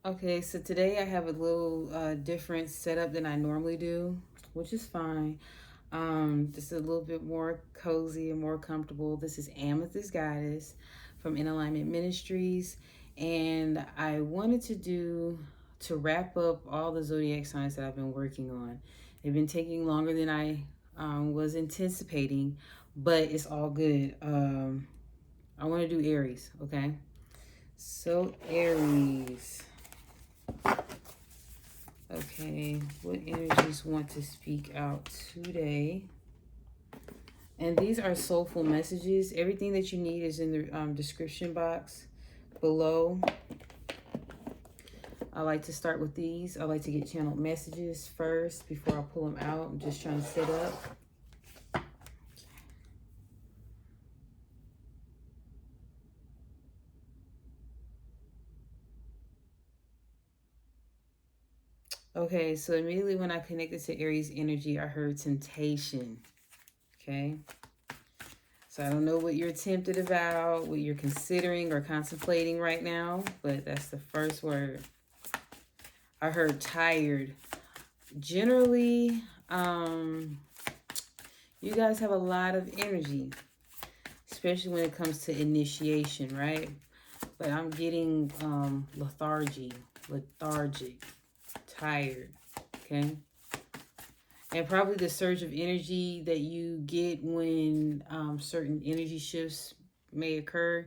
Okay, so today I have a little different setup than I normally do, which is fine. Just a little bit more cozy and more comfortable. This is Amethyst Goddess from In Alignment Ministries, and I wanted to wrap up all the zodiac signs that I've been working on. They've been taking longer than I was anticipating, but it's all good. I want to do Aries, okay? So Aries. Okay, what energies want to speak out today? And these are soulful messages. Everything that you need is in the description box below. I like to start with these. I like to get channeled messages first before I pull them out. I'm just trying to set up. Okay, so immediately when I connected to Aries energy, I heard temptation. Okay. So I don't know what you're tempted about, what you're considering or contemplating right now, but that's the first word. I heard tired. Generally, you guys have a lot of energy, especially when it comes to initiation, right? But I'm getting lethargic, tired, okay? And probably the surge of energy that you get when certain energy shifts may occur,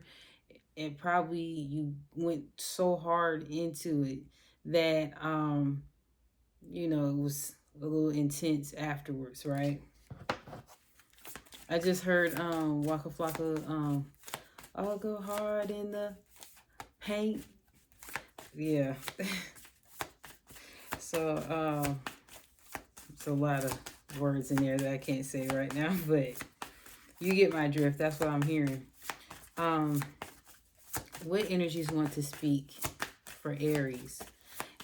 and probably you went so hard into it that you know, it was a little intense afterwards, right? I just heard Waka Flocka, I'll go hard in the paint. Yeah. So it's a lot of words in there that I can't say right now, but you get my drift. That's what I'm hearing. What energies want to speak for Aries?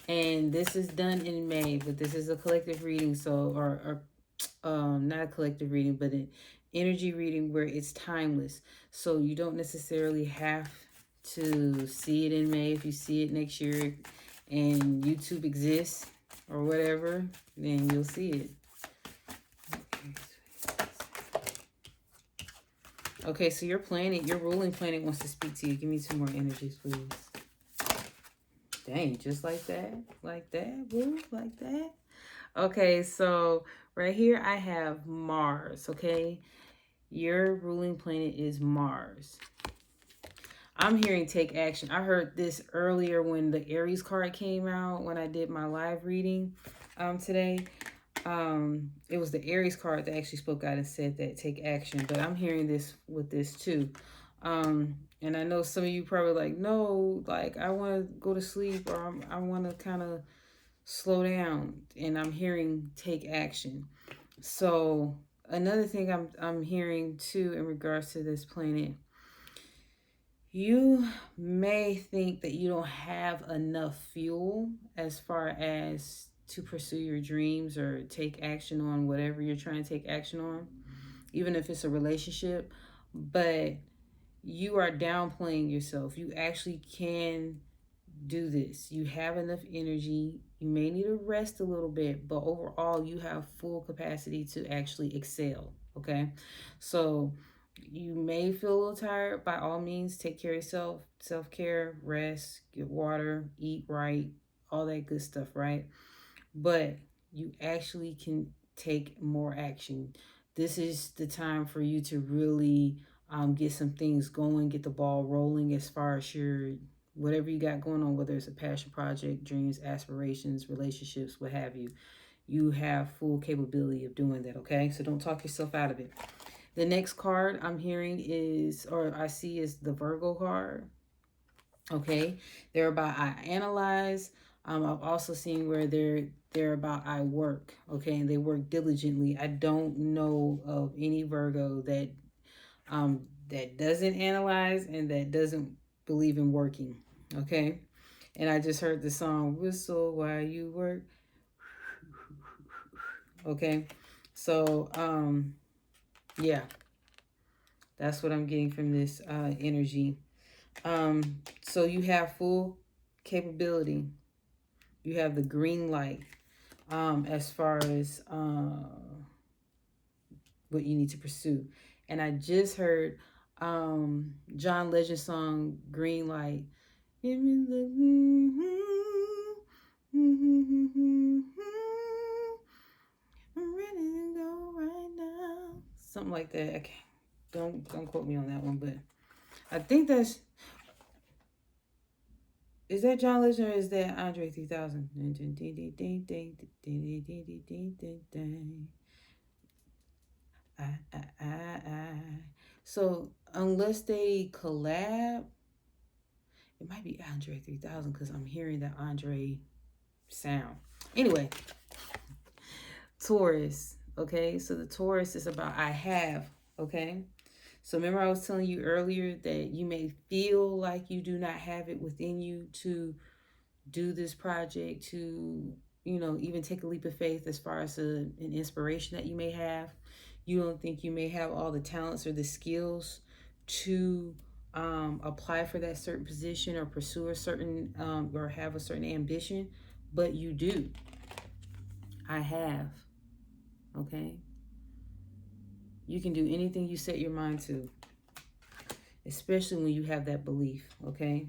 And this is done in May, but this is a collective reading, so or not a collective reading, but an energy reading where it's timeless. So you don't necessarily have to see it in May. If you see it next year and YouTube exists or whatever, then you'll see it. Okay, so your planet, your ruling planet wants to speak to you. Give me 2 more energies, please. Dang, just like that? Like that? Woo, like that? Okay, so right here I have Mars, okay? Your ruling planet is Mars. I'm hearing take action. I heard this earlier when the Aries card came out, when I did my live reading today. It was the Aries card that actually spoke out and said that take action, but I'm hearing this with this too. And I know some of you probably like, no, like I want to go to sleep, or I want to kind of slow down, and I'm hearing take action. So another thing I'm hearing too in regards to this planet, you may think that you don't have enough fuel as far as to pursue your dreams or take action on whatever you're trying to take action on, even if it's a relationship, but you are downplaying yourself. You actually can do this. You have enough energy. You may need to rest a little bit, but overall, you have full capacity to actually excel. Okay. So you may feel a little tired. By all means, take care of yourself, self care, rest, get water, eat right, all that good stuff, right? But you actually can take more action. This is the time for you to really get some things going, get the ball rolling as far as your whatever you got going on, whether it's a passion project, dreams, aspirations, relationships, what have you. You have full capability of doing that, okay? So don't talk yourself out of it. The next card I'm hearing is, or I see, is the Virgo card. Okay, they're about I analyze. I've also seen where they're about I work. Okay, and they work diligently. I don't know of any Virgo that doesn't analyze and that doesn't believe in working. Okay, and I just heard the song "Whistle While You Work." Okay, so yeah, that's what I'm getting from this energy. So you have full capability. You have the green light as far as what you need to pursue. And I just heard John Legend's song Green Light. Give me the I'm ready to go right now. Something like that. Okay. Don't quote me on that one, but I think that's, is that John Legend or is that Andre 3000? So unless they collab, it might be Andre 3000 because I'm hearing that Andre sound. Anyway, Taurus. Okay, so the Taurus is about I have. Okay, so remember I was telling you earlier that you may feel like you do not have it within you to do this project, to, you know, even take a leap of faith as far as an inspiration that you may have. You don't think you may have all the talents or the skills to apply for that certain position or pursue a certain or have a certain ambition, but you do. I have. Okay. You can do anything you set your mind to, especially when you have that belief. Okay.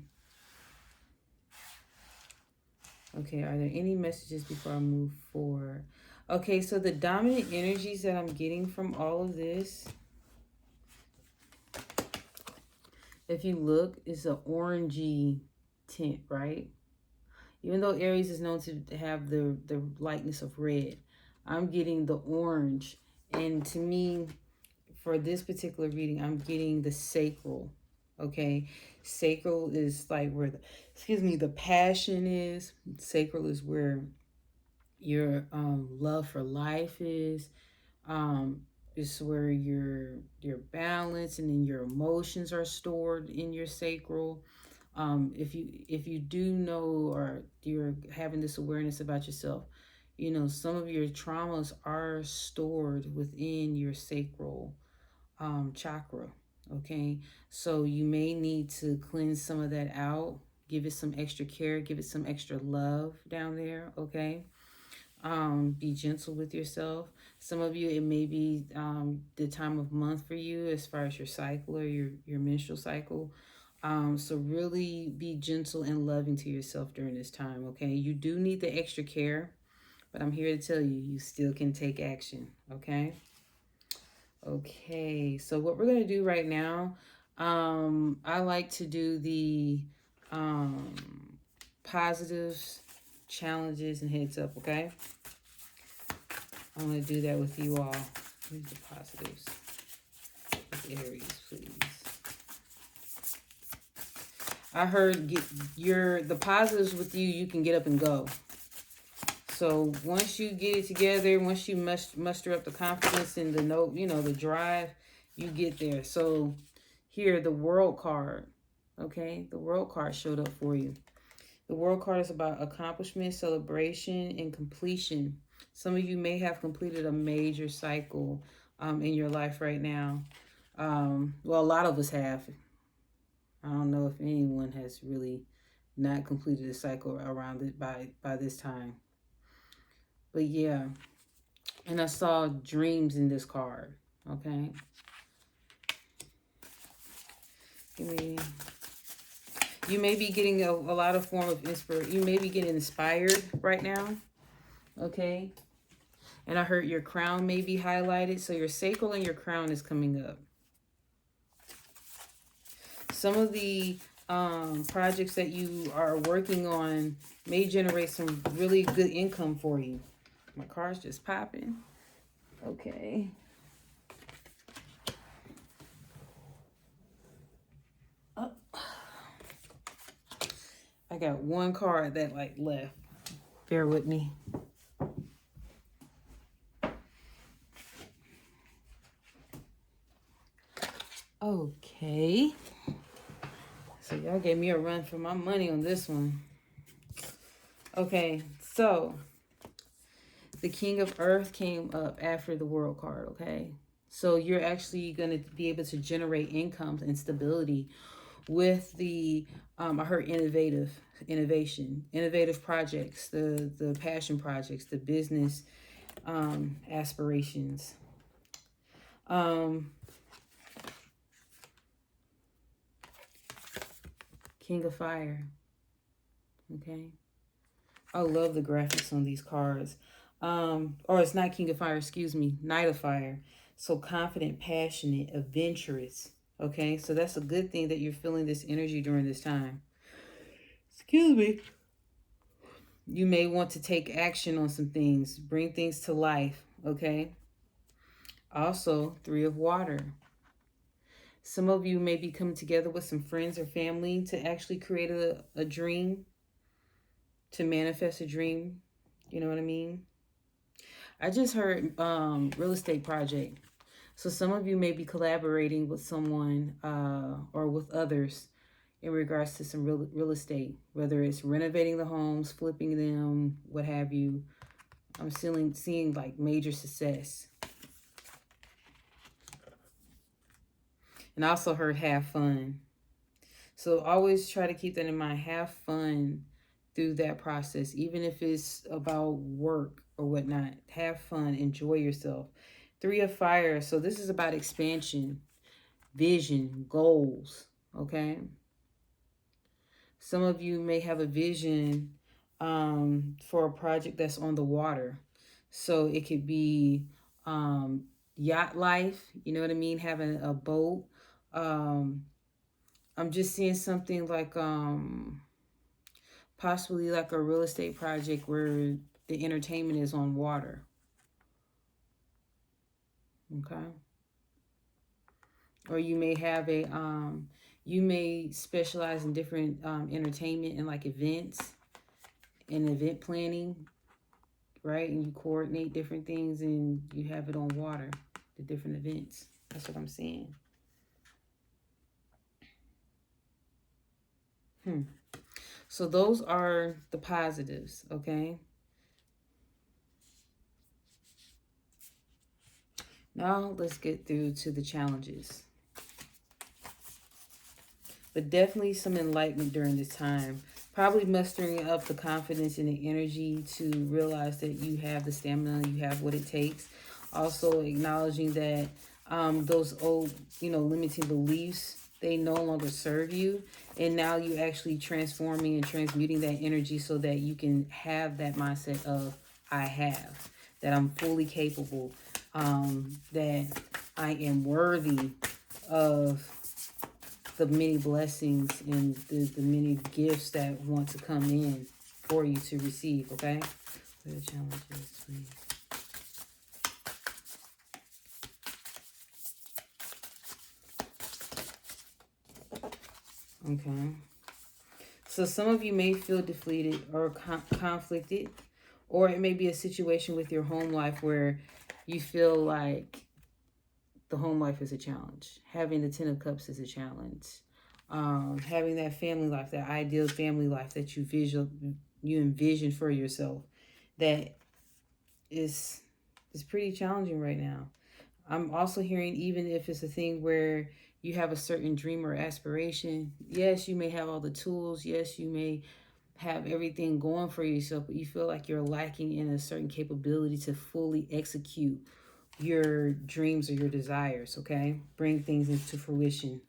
Okay, are there any messages before I move forward? Okay, so the dominant energies that I'm getting from all of this, if you look, is an orangey tint, right? Even though Aries is known to have the lightness of red, I'm getting the orange. And to me, for this particular reading, I'm getting the sacral. Okay, sacral is like where the passion is. Sacral is where your love for life is. It's where your balance and then your emotions are stored in your sacral. If you do know, or you're having this awareness about yourself, you know, some of your traumas are stored within your sacral chakra. Okay, so you may need to cleanse some of that out, give it some extra care, give it some extra love down there. Okay, be gentle with yourself. Some of you, it may be the time of month for you as far as your cycle or your menstrual cycle. So really be gentle and loving to yourself during this time. Okay, you do need the extra care, but I'm here to tell you, you still can take action. Okay. Okay, so what we're going to do right now, I like to do the positives, challenges, and heads up, okay? I'm going to do that with you all. Here's the positives with Aries, please. I heard the positives with you, you can get up and go. So once you get it together, once you muster up the confidence and the drive, you get there. So here, the World card, okay? The World card showed up for you. The World card is about accomplishment, celebration, and completion. Some of you may have completed a major cycle in your life right now. Well, a lot of us have. I don't know if anyone has really not completed a cycle around it by this time. But yeah, and I saw dreams in this card, okay? You may be getting a lot of form of inspiration. You may be getting inspired right now, okay? And I heard your crown may be highlighted. So your sacral and your crown is coming up. Some of the projects that you are working on may generate some really good income for you. My card's just popping. Okay. Oh. I got one card that left. Bear with me. Okay. So y'all gave me a run for my money on this one. Okay, so the King of Earth came up after the World card, okay? So you're actually going to be able to generate income and stability with the I heard innovative projects, the passion projects, the business aspirations. King of Fire. Okay. I love the graphics on these cards. Or it's not King of Fire, excuse me, Knight of Fire. So confident, passionate, adventurous. Okay, so that's a good thing that you're feeling this energy during this time. Excuse me. You may want to take action on some things, bring things to life. Okay. Also, Three of Water. Some of you may be coming together with some friends or family to actually create a dream, to manifest a dream. You know what I mean? I just heard real estate project. So some of you may be collaborating with someone or with others in regards to some real estate, whether it's renovating the homes, flipping them, what have you. I'm seeing like major success. And I also heard have fun. So always try to keep that in mind. Have fun through that process, even if it's about work or whatnot. Have fun, enjoy yourself. Three of Fire. So this is about expansion, vision, goals. Okay. Some of you may have a vision for a project that's on the water. So it could be yacht life, you know what I mean? Having a boat. I'm just seeing something like possibly like a real estate project where the entertainment is on water. Okay. Or you may have you may specialize in different entertainment and like events and event planning, right? And you coordinate different things and you have it on water, the different events. That's what I'm seeing. So those are the positives, okay? Now let's get through to the challenges. But definitely some enlightenment during this time. Probably mustering up the confidence and the energy to realize that you have the stamina, you have what it takes. Also acknowledging that those old, limiting beliefs, they no longer serve you. And now you actually transforming and transmuting that energy so that you can have that mindset of I have, that I'm fully capable, that I am worthy of the many blessings and the many gifts that want to come in for you to receive, okay? What are the challenges, please? Okay. So some of you may feel defeated or conflicted, or it may be a situation with your home life where you feel like the home life is a challenge. Having the Ten of Cups is a challenge. Having that family life, that ideal family life that you envision for yourself, that is pretty challenging right now. I'm also hearing, even if it's a thing where you have a certain dream or aspiration, yes, you may have all the tools, yes, you may have everything going for yourself, but you feel like you're lacking in a certain capability to fully execute your dreams or your desires, okay? Bring things into fruition.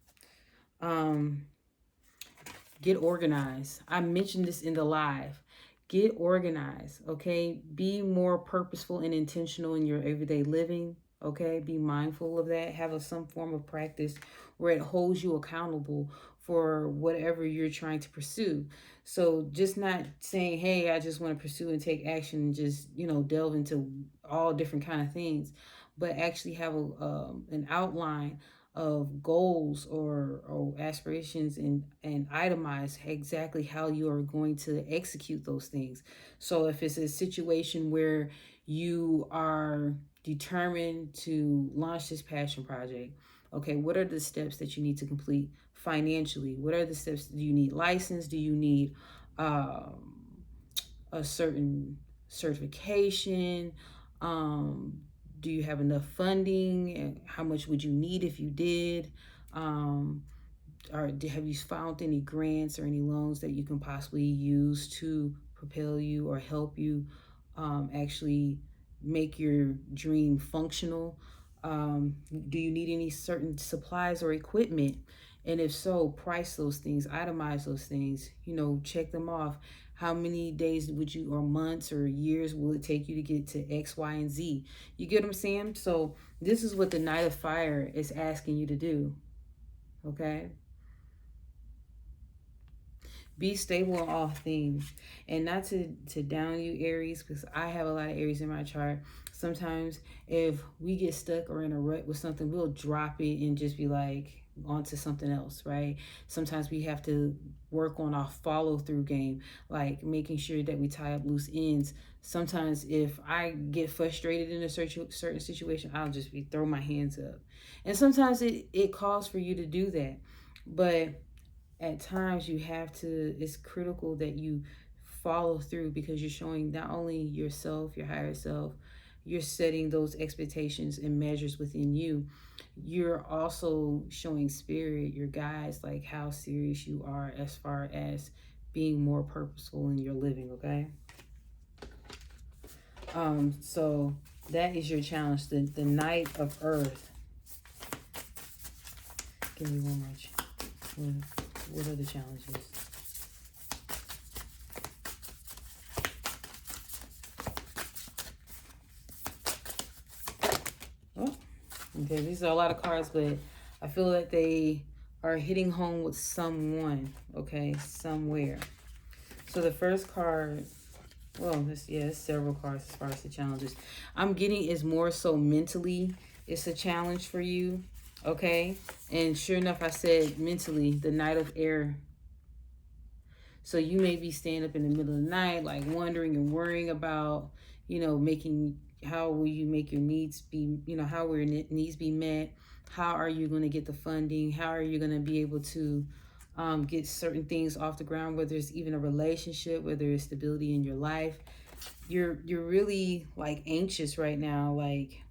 Get organized. I mentioned this in the live. Get organized, okay? Be more purposeful and intentional in your everyday living, okay? Be mindful of that. Have some form of practice where it holds you accountable for whatever you're trying to pursue. So just not saying, hey, I just want to pursue and take action and just, delve into all different kind of things, but actually have an outline of goals or aspirations and itemize exactly how you are going to execute those things. So if it's a situation where you are determined to launch this passion project, okay, what are the steps that you need to complete financially? What are the steps? Do you need license? Do you need a certain certification? Do you have enough funding? And how much would you need if you did? or have you found any grants or any loans that you can possibly use to propel you or help you actually make your dream functional? Do you need any certain supplies or equipment? And if so, price those things, itemize those things, check them off. How many days would you, or months or years will it take you to get to X, Y, and Z? You get what I'm saying? So this is what the Knight of Fire is asking you to do. Okay? Be stable in all things. And not to down you, Aries, because I have a lot of Aries in my chart. Sometimes if we get stuck or in a rut with something, we'll drop it and just be like on to something else, right? Sometimes we have to work on our follow through game, like making sure that we tie up loose ends. Sometimes if I get frustrated in a certain situation, I'll just be throw my hands up. And sometimes it calls for you to do that. But at times you have to, it's critical that you follow through, because you're showing not only yourself, your higher self, you're setting those expectations and measures within you. You're also showing spirit, your guides, like how serious you are as far as being more purposeful in your living, okay? So that is your challenge, the Knight of Earth. Give me one more. What are the challenges? Oh, okay, these are a lot of cards, but I feel that they are hitting home with someone, okay, somewhere. So the first card, well, it's several cards as far as the challenges. I'm getting is more so mentally, it's a challenge for you, okay? And sure enough, I said mentally, the Knight of Air. So you may be staying up in the middle of the night, like wondering and worrying about, how will you make your needs be, how will your needs be met? How are you going to get the funding? How are you going to be able to get certain things off the ground, whether it's even a relationship, whether it's stability in your life? You're really like anxious right now, like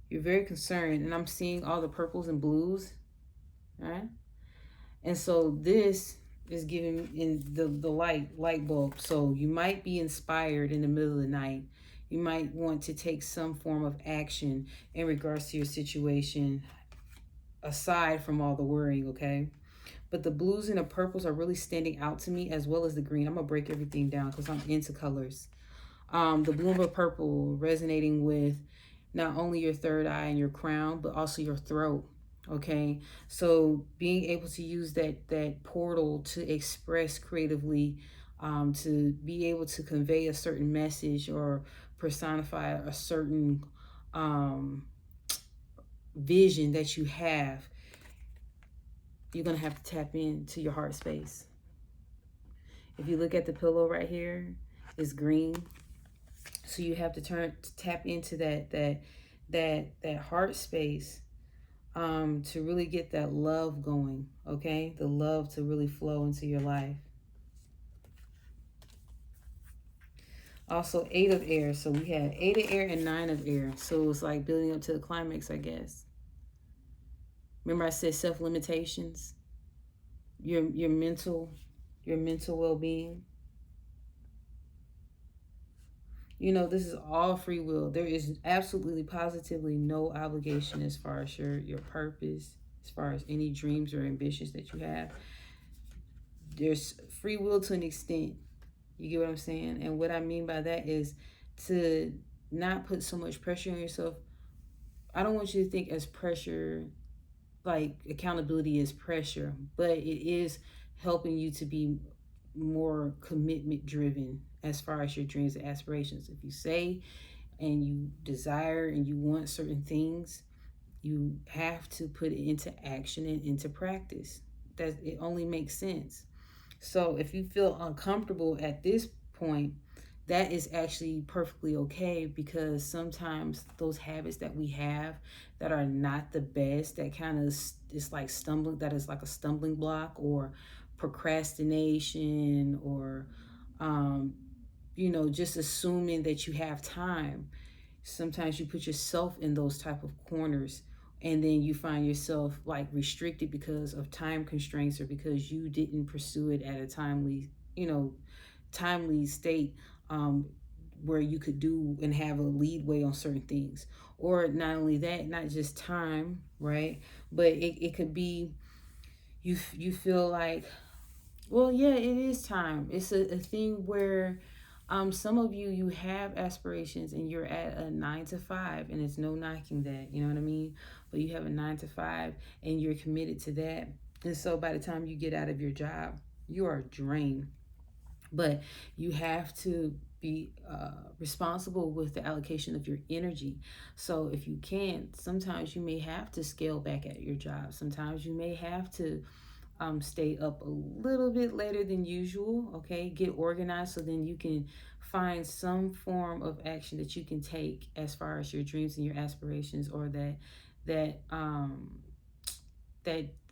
you're very concerned, and I'm seeing all the purples and blues, right? And so this is giving in the light bulb. So you might be inspired in the middle of the night. You might want to take some form of action in regards to your situation, aside from all the worrying, okay? But the blues and the purples are really standing out to me, as well as the green. I'm gonna break everything down because I'm into colors. The blue and the purple resonating with not only your third eye and your crown, but also your throat. Okay, so being able to use that portal to express creatively, to be able to convey a certain message or personify a certain vision that you have, you're gonna have to tap into your heart space. If you look at the pillow right here, it's green. So you have to tap into that heart space, to really get that love going, okay? The love to really flow into your life. Also, 8 of air. So we had 8 of air and 9 of air. So it was like building up to the climax, I guess. Remember I said self-limitations? Your mental well-being. This is all free will. There is absolutely, positively no obligation as far as your purpose, as far as any dreams or ambitions that you have. There's free will to an extent. You get what I'm saying? And what I mean by that is to not put so much pressure on yourself. I don't want you to think as pressure, like accountability is pressure, but it is helping you to be more commitment driven as far as your dreams and aspirations. If you say and you desire and you want certain things, you have to put it into action and into practice. That it only makes sense. So if you feel uncomfortable at this point, that is actually perfectly okay, because sometimes those habits that we have that are not the best, that kind of is like stumbling, that is like a stumbling block, or procrastination, or just assuming that you have time. Sometimes you put yourself in those type of corners, and then you find yourself like restricted because of time constraints or because you didn't pursue it at a timely, timely state, where you could do and have a lead way on certain things. Or not only that, not just time, right? But it could be you feel like, well, yeah, it is time. It's a thing where some of you have aspirations and you're at a 9 to 5, and it's no knocking that, you know what I mean? But you have a 9 to 5 and you're committed to that. And so by the time you get out of your job, you are drained. But you have to be responsible with the allocation of your energy. So if you can, sometimes you may have to scale back at your job. Sometimes you may have to stay up a little bit later than usual. Okay, get organized so then you can find some form of action that you can take as far as your dreams and your aspirations, or that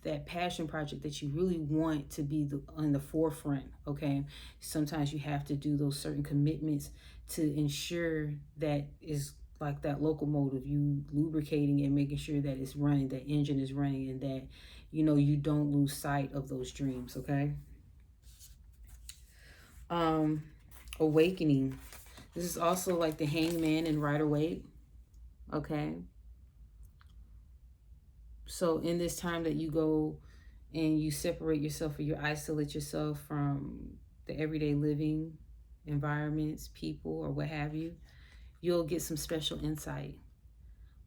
that passion project that you really want to be on the forefront. Okay, sometimes you have to do those certain commitments to ensure that is like that locomotive, you lubricating and making sure that it's running, that engine is running, and that you don't lose sight of those dreams. Okay. um Awakening, this is also like the Hangman and Rider-Waite. Okay, so in this time that you go and you separate yourself, or you isolate yourself from the everyday living environments, people, or what have you, you'll get some special insight.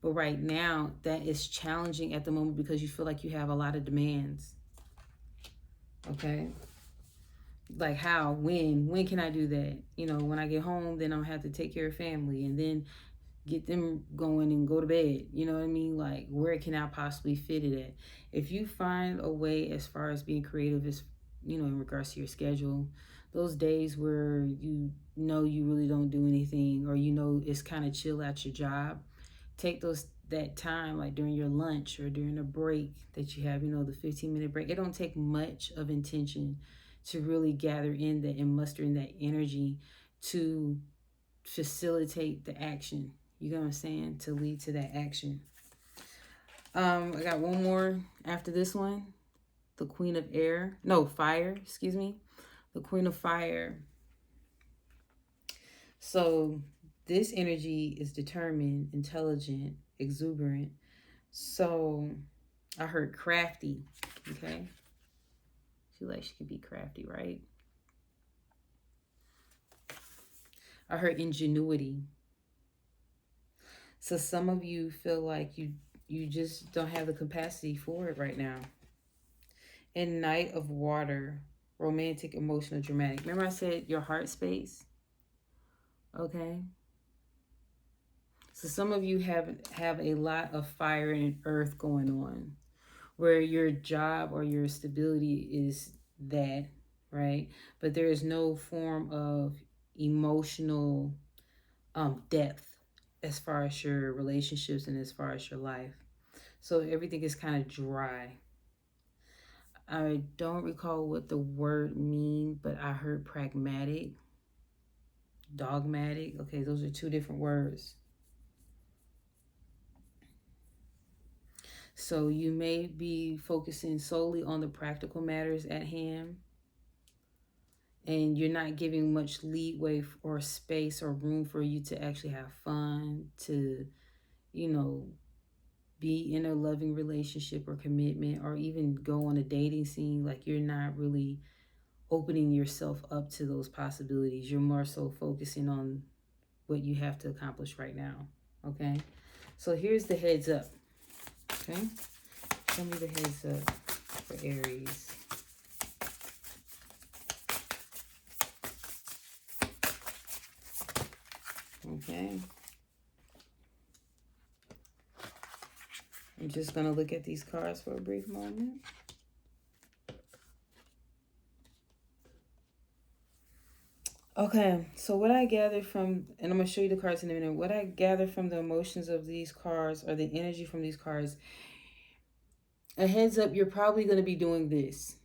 But right now, that is challenging at the moment because you feel like you have a lot of demands. Okay, like how, when can I do that? When I get home, then I'll have to take care of family, and then get them going and go to bed. You know what I mean? Like, where can I possibly fit it at? If you find a way as far as being creative, as in regards to your schedule, those days where you really don't do anything, or it's kind of chill at your job, take that time, like during your lunch or during a break that you have, the 15-minute break. It don't take much of intention to really gather in that and muster in that energy to facilitate the action. You know what I'm saying? To lead to that action. I got one more after this one. The Queen of Air. No, Fire, excuse me. The Queen of Fire. So this energy is determined, intelligent, exuberant. So I heard crafty. Okay. Feel like she could be crafty, right? I heard ingenuity. So some of you feel like you just don't have the capacity for it right now. And Knight of Water, romantic, emotional, dramatic. Remember I said your heart space? Okay. So some of you have a lot of fire and earth going on, where your job or your stability is that, right? But there is no form of emotional depth as far as your relationships and as far as your life. So everything is kind of dry. I don't recall what the word mean, but I heard pragmatic, dogmatic. Okay, those are two different words. So you may be focusing solely on the practical matters at hand, and you're not giving much leeway or space or room for you to actually have fun, to, be in a loving relationship or commitment, or even go on a dating scene. Like, you're not really opening yourself up to those possibilities. You're more so focusing on what you have to accomplish right now. Okay, so here's the heads up. Okay, show me the heads up for Aries. Okay, I'm just going to look at these cards for a brief moment. Okay, so what I gather from, and I'm going to show you the cards in a minute, what I gather from the emotions of these cards, or the energy from these cards, a heads up, you're probably going to be doing this,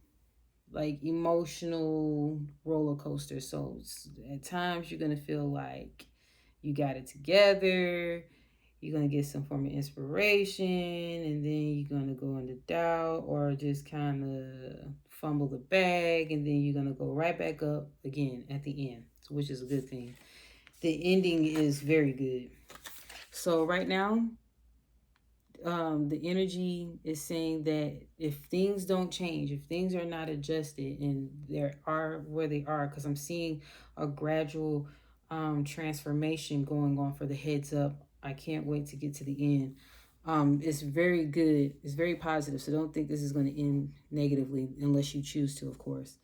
like emotional roller coaster. So at times you're going to feel like you got it together, You're going to get some form of inspiration, and then you're going to go into doubt or just kind of fumble the bag, and then you're going to go right back up again at the end, which is a good thing. The ending is very good. So right now, the energy is saying that if things don't change, if things are not adjusted and they are where they are, because I'm seeing a gradual transformation going on for the heads up. I can't wait to get to the end. It's very good. It's very positive. So don't think this is going to end negatively unless you choose to, of course.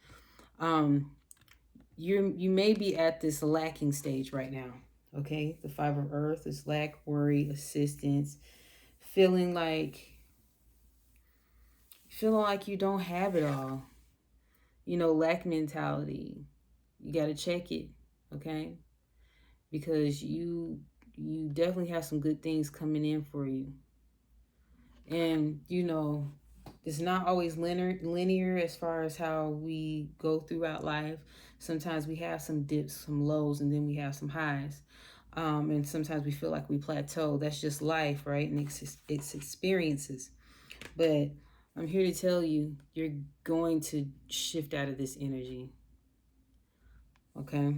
You may be at this lacking stage right now. Okay, the Five of Earth is lack, worry, assistance, feeling like you don't have it all. Lack mentality. You got to check it, okay? Because you definitely have some good things coming in for you. And it's not always linear as far as how we go throughout life. Sometimes we have some dips, some lows, and then we have some highs. And sometimes we feel like we plateau. That's just life, right? And it's experiences. But I'm here to tell you, you're going to shift out of this energy. Okay?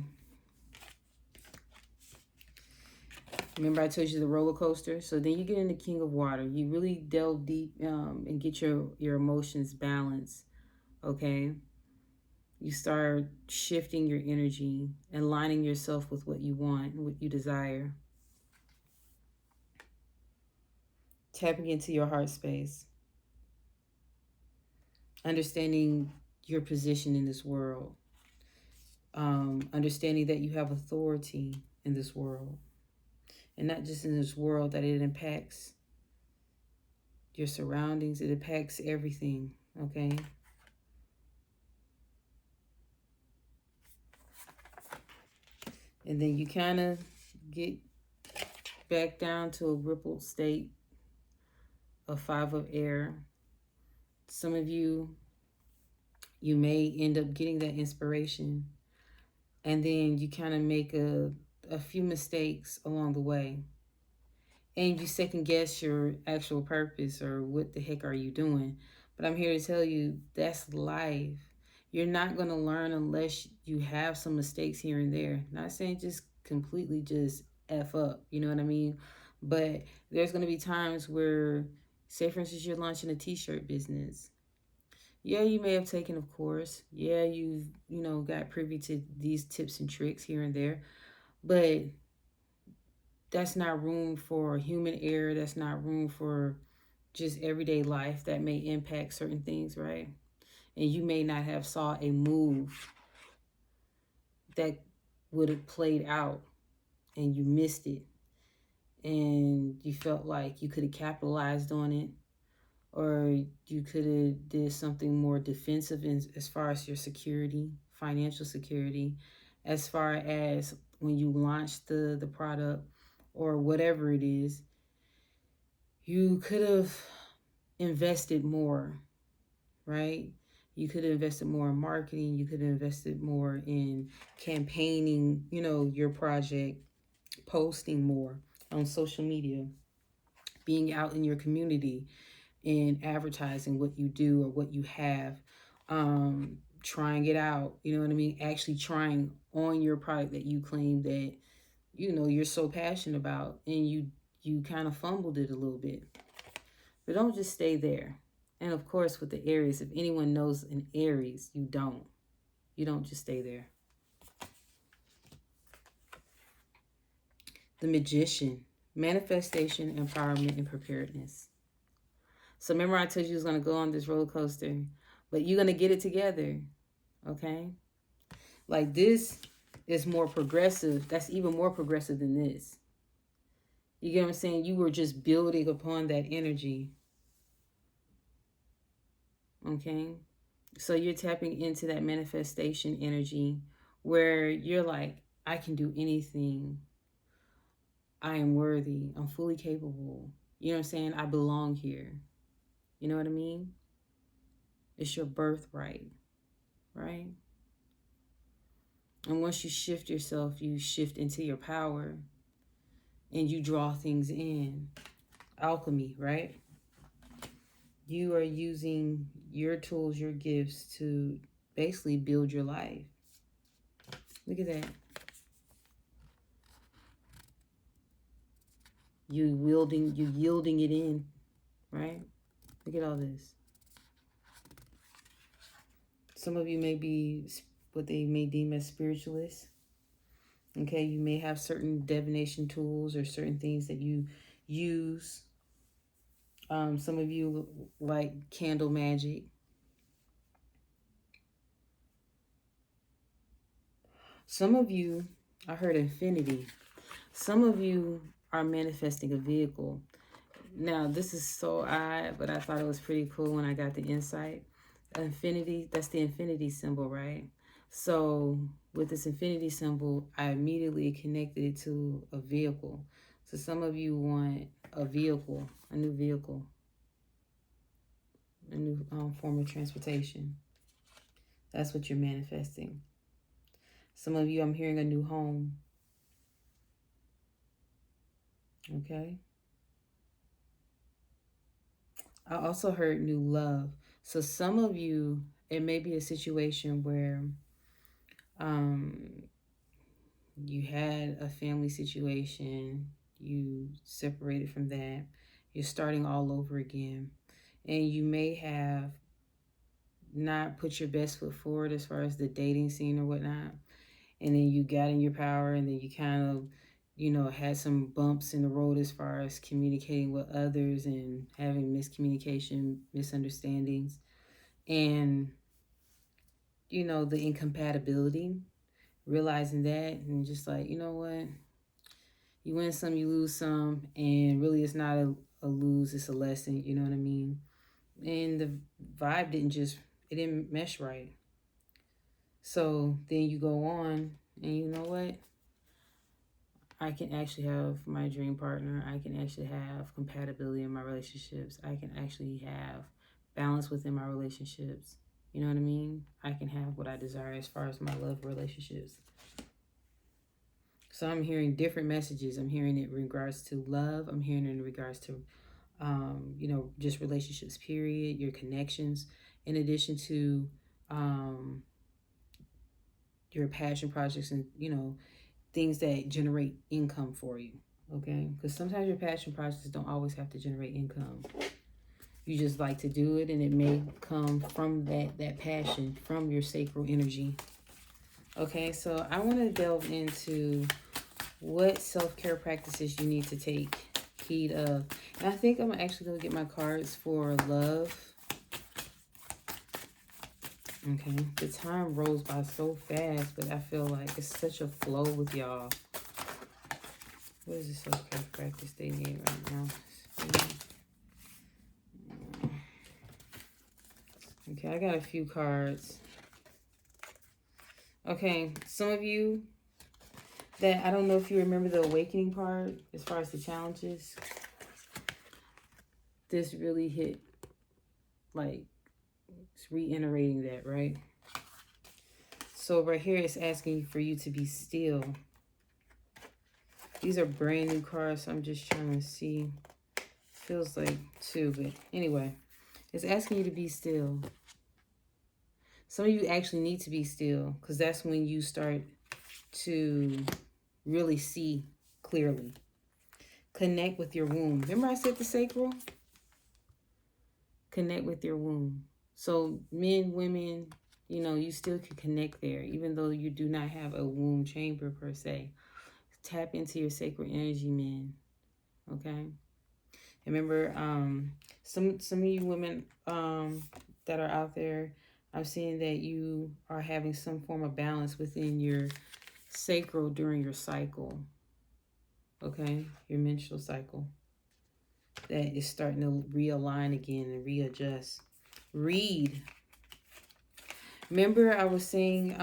Remember I told you the roller coaster? So then you get into King of Water. You really delve deep and get your emotions balanced. Okay? You start shifting your energy and aligning yourself with what you want and what you desire. Tapping into your heart space. Understanding your position in this world. Understanding that you have authority in this world. And not just in this world, that it impacts your surroundings. It impacts everything, okay? And then you kind of get back down to a rippled state of Five of Air. Some of you may end up getting that inspiration. And then you kind of make a few mistakes along the way. And you second guess your actual purpose or what the heck are you doing. But I'm here to tell you that's life. You're not going to learn unless you have some mistakes here and there. Not saying just completely just F up, you know what I mean? But there's going to be times where, say for instance, you're launching a t-shirt business. Yeah, you may have taken a course. Yeah, you've, got privy to these tips and tricks here and there. But that's not room for human error. That's not room for just everyday life that may impact certain things, right? And you may not have saw a move that would have played out and you missed it. And you felt like you could have capitalized on it, or you could have did something more defensive as far as your security, financial security, as far as when you launch the product or whatever it is. You could have invested more, right? You could have invested more in marketing. You could have invested more in campaigning, your project, posting more on social media, being out in your community and advertising what you do or what you have, trying it out, you know what I mean? Actually trying on your product that you claim that, you're so passionate about, and you kind of fumbled it a little bit. But don't just stay there. And of course, with the Aries, if anyone knows an Aries, you don't. You don't just stay there. The Magician, manifestation, empowerment, and preparedness. So remember I told you I was going to go on this roller coaster, but you're going to get it together, okay? Like this is more progressive. That's even more progressive than this. You get what I'm saying? You were just building upon that energy, okay? So you're tapping into that manifestation energy where you're like, I can do anything. I am worthy. I'm fully capable. You know what I'm saying? I belong here. You know what I mean? It's your birthright, right? And once you shift yourself, you shift into your power. and you draw things in. Alchemy, right? You are using your tools, your gifts to basically build your life. Look at that. You yielding it in, right? Look at all this. Some of you may be what they may deem as spiritualists. Okay, you may have certain divination tools or certain things that you use. Some of you like candle magic. Some of you, I heard infinity. Some of you are manifesting a vehicle. Now, this is so odd, but I thought it was pretty cool when I got the insight. Infinity, that's the infinity symbol, right? So with this infinity symbol, I immediately connected it to a vehicle. So some of you want a vehicle, a new vehicle, a new form of transportation. That's what you're manifesting. Some of you, I'm hearing a new home. Okay. I also heard new love. So some of you, it may be a situation where you had a family situation, you separated from that, you're starting all over again, and you may have not put your best foot forward as far as the dating scene or whatnot, and then you got in your power, and then you kind of, you know, had some bumps in the road as far as communicating with others and having miscommunication, misunderstandings, and, you know, the incompatibility, realizing that, and just like, you know what, you win some, you lose some, and really it's not a lose, it's a lesson, you know what I mean? And the vibe it didn't mesh right. So then you go on, and you know what? I can actually have my dream partner. I can actually have compatibility in my relationships. I can actually have balance within my relationships. You know what I mean? I can have what I desire as far as my love relationships. So I'm hearing different messages. I'm hearing it in regards to love. I'm hearing it in regards to, you know, just relationships, period, your connections, in addition to your passion projects and, you know, things that generate income for you. Okay? Because sometimes your passion projects don't always have to generate income. You just like to do it, and it may come from that passion, from your sacral energy. Okay, so I want to delve into what self-care practices you need to take heed of. And I think I'm actually going to get my cards for love. Okay, the time rolls by so fast, but I feel like it's such a flow with y'all. What is the self-care practice they need right now? Okay, I got a few cards. Okay, some of you that, I don't know if you remember the awakening part as far as the challenges. This really hit, like, it's reiterating that, right? So right here, it's asking for you to be still. These are brand new cards, so I'm just trying to see. Feels like two, but anyway, it's asking you to be still. Some of you actually need to be still, because that's when you start to really see clearly. Connect with your womb. Remember I said the sacral? Connect with your womb. So men, women, you know, you still can connect there, even though you do not have a womb chamber per se. Tap into your sacred energy, men. Okay? Remember, some of you women that are out there, I'm seeing that you are having some form of balance within your sacral during your cycle. Okay? Your menstrual cycle. That is starting to realign again and readjust. Read. Remember I was saying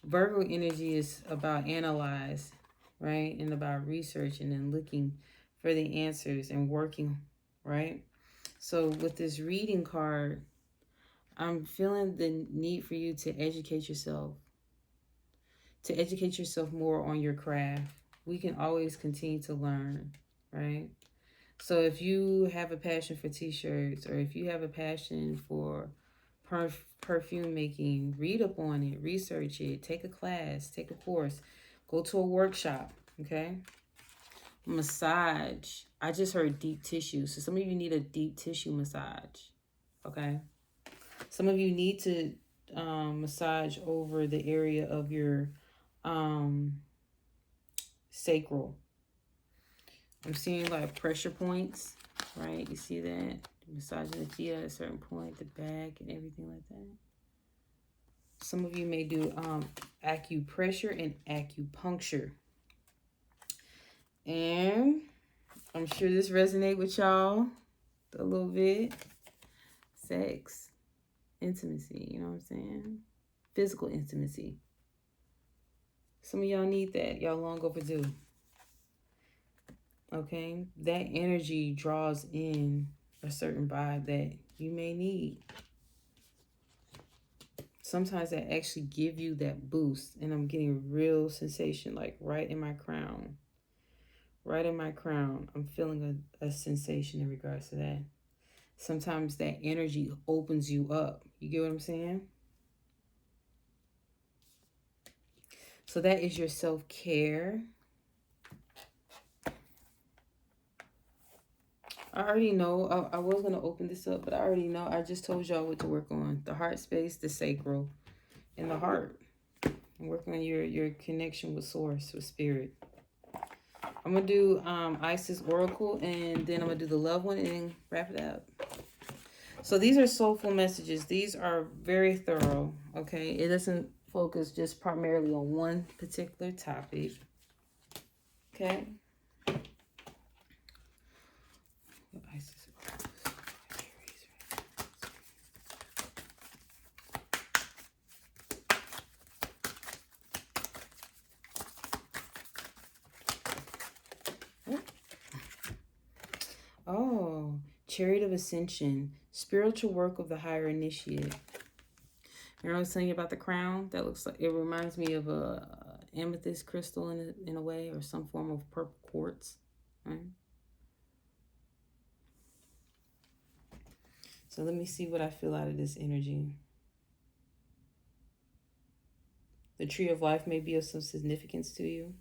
Virgo energy is about analyze, right? And about researching and looking for the answers and working, right? So with this reading card, I'm feeling the need for you to educate yourself more on your craft. We can always continue to learn, right? So if you have a passion for t-shirts, or if you have a passion for perfume making, read up on it, research it, take a class, take a course, go to a workshop, okay? Massage. I just heard deep tissue. So some of you need a deep tissue massage, okay? Some of you need to massage over the area of your sacral. I'm seeing like pressure points, right? You see that? Massaging the feet at a certain point, the back and everything like that. Some of you may do acupressure and acupuncture. And I'm sure this resonates with y'all a little bit. Sex, intimacy, you know what I'm saying? Physical intimacy. Some of y'all need that. Y'all long overdue. Okay? That energy draws in a certain vibe that you may need. Sometimes that actually give you that boost. And I'm getting a real sensation, like right in my crown. Right in my crown. I'm feeling a sensation in regards to that. Sometimes that energy opens you up. You get what I'm saying? So that is your self-care. I already know. I was going to open this up, but I already know. I just told y'all what to work on. The heart space, the sacral, and the heart. And work on your connection with source, with spirit. I'm going to do Isis Oracle, and then I'm going to do the love one and wrap it up. So these are soulful messages. These are very thorough, okay? It doesn't focus just primarily on one particular topic, okay? Isis Oh, Chariot of Ascension, spiritual work of the higher initiate. Remember I was telling you about the crown? That looks like, it reminds me of a amethyst crystal in a way, or some form of purple quartz, right? So let me see what I feel out of this energy. The tree of life may be of some significance to you.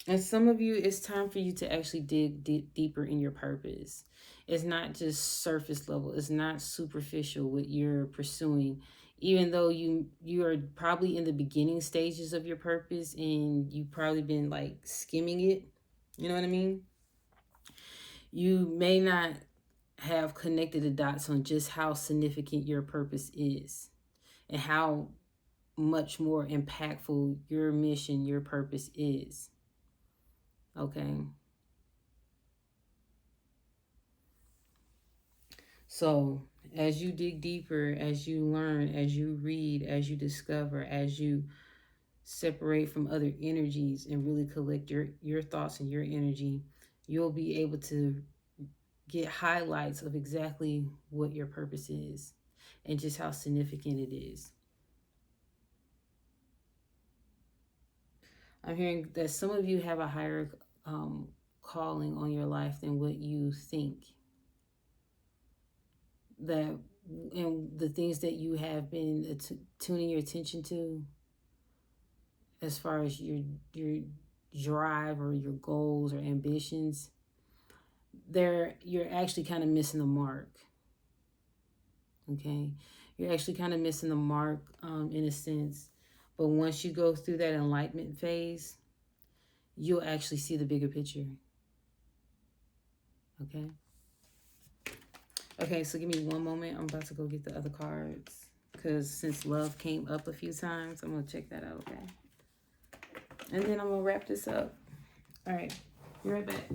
And some of you, it's time for you to actually dig deeper in your purpose. It's not just surface level. It's not superficial what you're pursuing. Even though you are probably in the beginning stages of your purpose and you've probably been like skimming it. You know what I mean? You may not have connected the dots on just how significant your purpose is and how much more impactful your mission, your purpose is. Okay. So as you dig deeper, as you learn, as you read, as you discover, as you separate from other energies and really collect your thoughts and your energy, you'll be able to get highlights of exactly what your purpose is and just how significant it is. I'm hearing that some of you have a higher calling on your life than what you think. That, and the things that you have been tuning your attention to, as far as your drive or your goals or ambitions, you're actually kind of missing the mark. Okay, you're actually kind of missing the mark in a sense. But once you go through that enlightenment phase, you'll actually see the bigger picture. Okay. Okay, so give me one moment. I'm about to go get the other cards, because since love came up a few times, I'm going to check that out, okay? And then I'm going to wrap this up. All right, be right back.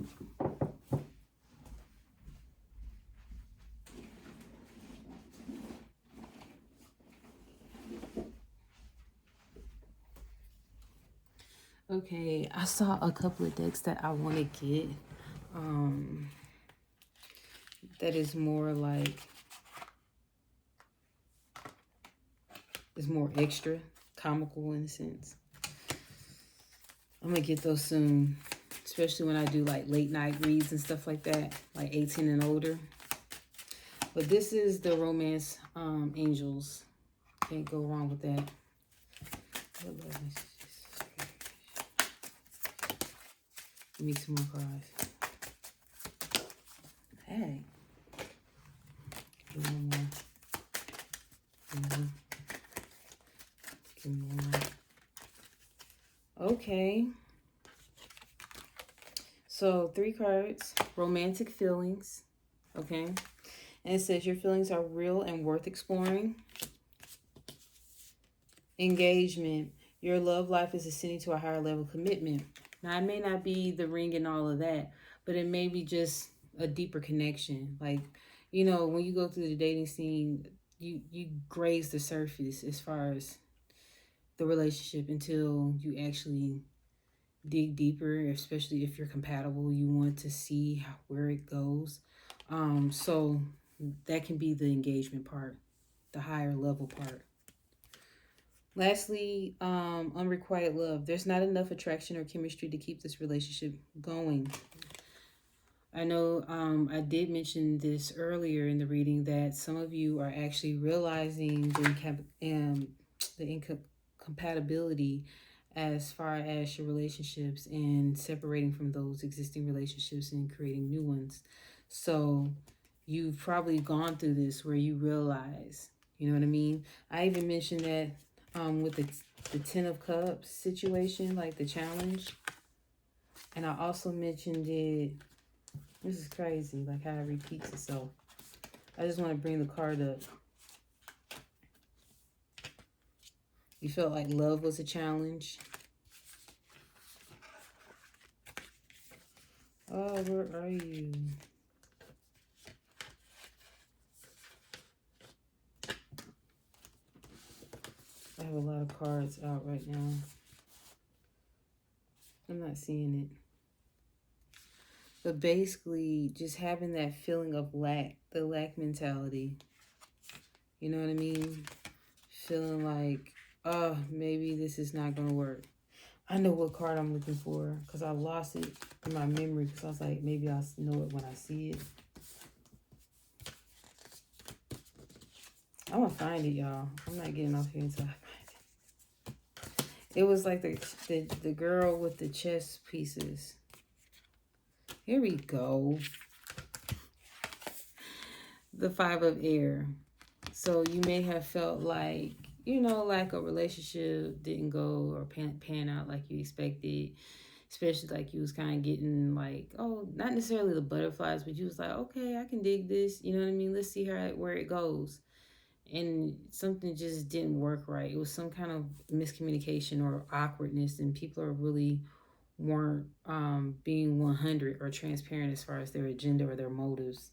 Okay, I saw a couple of decks that I want to get. That is more like, it's more extra. comical in a sense. I'm gonna get those soon, especially when I do like late night reads and stuff like that, like 18 and older. But this is the romance angels. Can't go wrong with that. Give me some more cards. Hey. Give me one more. Give me one. Okay. So 3 cards. Romantic feelings. Okay. And it says your feelings are real and worth exploring. Engagement. Your love life is ascending to a higher level of commitment. Now, it may not be the ring and all of that, but it may be just a deeper connection. Like, you know, when you go through the dating scene, you graze the surface as far as the relationship until you actually dig deeper, especially if you're compatible. You want to see where it goes. So that can be the engagement part, the higher level part. Lastly, unrequited love. There's not enough attraction or chemistry to keep this relationship going. I know I did mention this earlier in the reading that some of you are actually realizing the incompatibility as far as your relationships and separating from those existing relationships and creating new ones. So you've probably gone through this where you realize, you know what I mean? I even mentioned that with the 10 of Cups situation, like the challenge. And I also mentioned it, this is crazy, like how it repeats itself. I just want to bring the card up. You felt like love was a challenge. Oh, where are you? I have a lot of cards out right now. I'm not seeing it. But basically, just having that feeling of lack, the lack mentality. You know what I mean? Feeling like, oh, maybe this is not going to work. I know what card I'm looking for because I lost it in my memory because I was like, maybe I'll know it when I see it. I'm going to find it, y'all. I'm not getting off here until I find it. It was like the girl with the chess pieces. Here we go. The 5 of Air. So you may have felt like, you know, like a relationship didn't go or pan out like you expected. Especially like you was kind of getting like, oh, not necessarily the butterflies, but you was like, okay, I can dig this. You know what I mean? Let's see where it goes. And something just didn't work right. It was some kind of miscommunication or awkwardness, and people weren't being 100 or transparent as far as their agenda or their motives.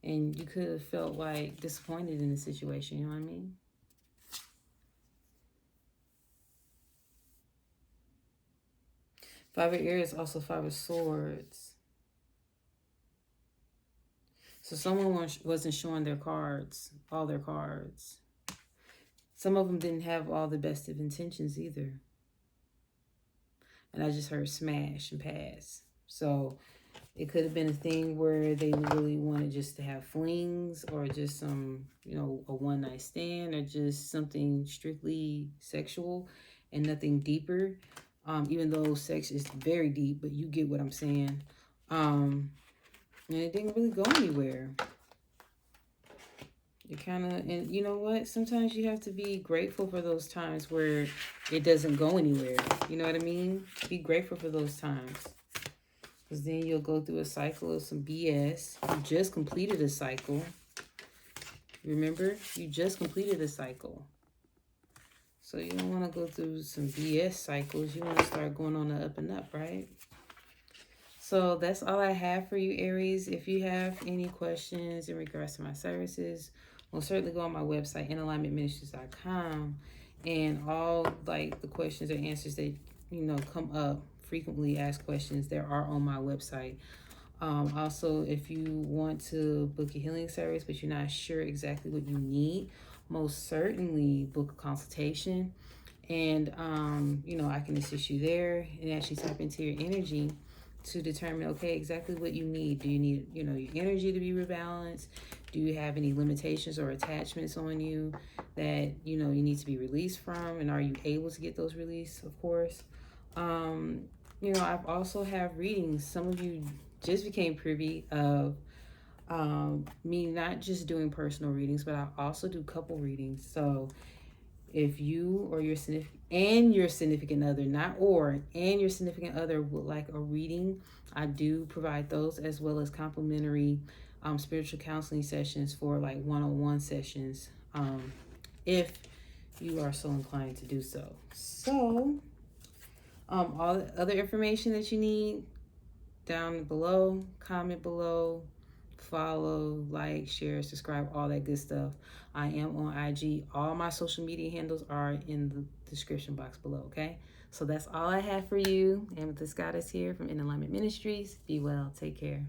And you could have felt like disappointed in the situation, you know what I mean? Five of Aries, also 5 of Swords. So someone wasn't showing their cards, all their cards. Some of them didn't have all the best of intentions either. And I just heard smash and pass. So it could have been a thing where they really wanted just to have flings or just some, you know, a one-night stand or just something strictly sexual and nothing deeper. Even though sex is very deep, but you get what I'm saying. And it didn't really go anywhere. You kind of, and you know what? Sometimes you have to be grateful for those times where it doesn't go anywhere. You know what I mean? Be grateful for those times. Because then you'll go through a cycle of some BS. You just completed a cycle. Remember? You just completed a cycle. So you don't want to go through some BS cycles. You want to start going on the up and up, right? So that's all I have for you, Aries. If you have any questions in regards to my services, we'll certainly go on my website, inalignmentministries.com. And all like the questions or answers that, you know, come up, frequently asked questions, there are on my website. Also, if you want to book a healing service, but you're not sure exactly what you need, most certainly book a consultation. And, you know, I can assist you there and actually tap into your energy to determine, okay, exactly what you need. Do you need, you know, your energy to be rebalanced? Do you have any limitations or attachments on you that, you know, you need to be released from? And are you able to get those released, of course? You know, I've also have readings. Some of you just became privy of me not just doing personal readings, but I also do couple readings. So if you or your significant other, not or, and your significant other would like a reading, I do provide those, as well as complimentary spiritual counseling sessions for like one-on-one sessions, if you are so inclined to do so. So all the other information that you need down below, comment below, follow, like, share, subscribe, all that good stuff. I am on IG. All my social media handles are in the description box below, okay? So that's all I have for you. And with this goddess here from In Alignment Ministries, be well, take care.